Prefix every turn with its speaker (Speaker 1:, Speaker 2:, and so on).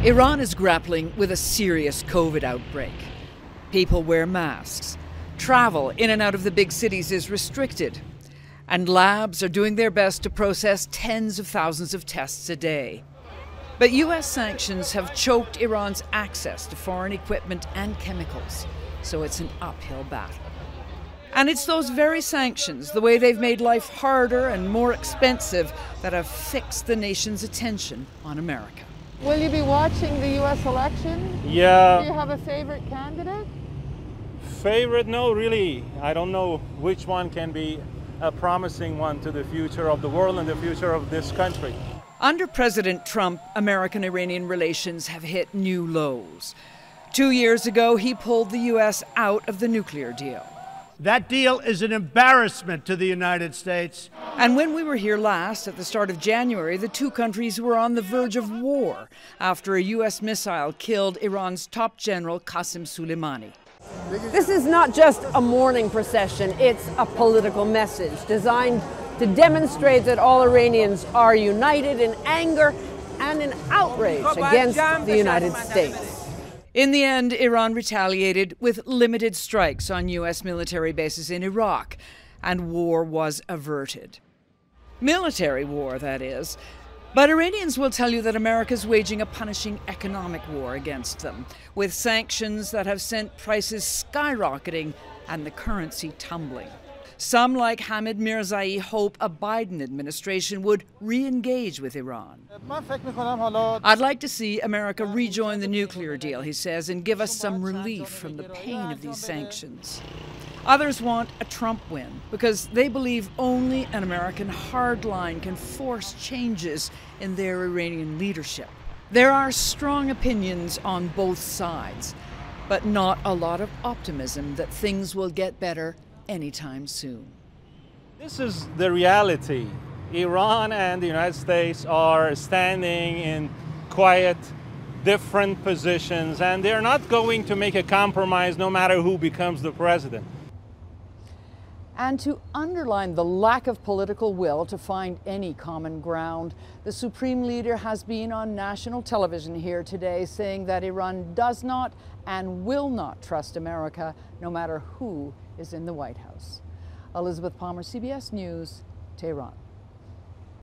Speaker 1: Iran is grappling with a serious COVID outbreak. People wear masks. Travel in and out of the big cities is restricted. And labs are doing their best to process tens of thousands of tests a day. But US sanctions have choked Iran's access to foreign equipment and chemicals, so it's an uphill battle. And it's those very sanctions, the way they've made life harder and more expensive, that have fixed the nation's attention on America.
Speaker 2: Will you be watching the U.S. election?
Speaker 3: Yeah.
Speaker 2: Do you have a favorite candidate?
Speaker 3: Favorite? No, really. I don't know which one can be a promising one to the future of the world and the future of this country.
Speaker 1: Under President Trump, American-Iranian relations have hit new lows. 2 years ago, he pulled the U.S. out of the nuclear deal.
Speaker 4: That deal is an embarrassment to the United States.
Speaker 1: And when we were here last, at the start of January, the two countries were on the verge of war after a U.S. missile killed Iran's top general, Qasem Soleimani.
Speaker 2: This is not just a mourning procession, it's a political message designed to demonstrate that all Iranians are united in anger and in outrage against the United States.
Speaker 1: In the end, Iran retaliated with limited strikes on U.S. military bases in Iraq, and war was averted. Military war, that is. But Iranians will tell you that America's waging a punishing economic war against them, with sanctions that have sent prices skyrocketing and the currency tumbling. Some, like Hamid Mirzai, hope a Biden administration would re-engage with Iran. I'd like to see America rejoin the nuclear deal, he says, and give us some relief from the pain of these sanctions. Others want a Trump win because they believe only an American hard line can force changes in their Iranian leadership. There are strong opinions on both sides, but not a lot of optimism that things will get better anytime soon.
Speaker 3: This is the reality. Iran and the United States are standing in quiet, different positions, and they're not going to make a compromise no matter who becomes the president.
Speaker 1: And to underline the lack of political will to find any common ground, the Supreme Leader has been on national television here today saying that Iran does not and will not trust America, no matter who is in the White House. Elizabeth Palmer, CBS News, Tehran.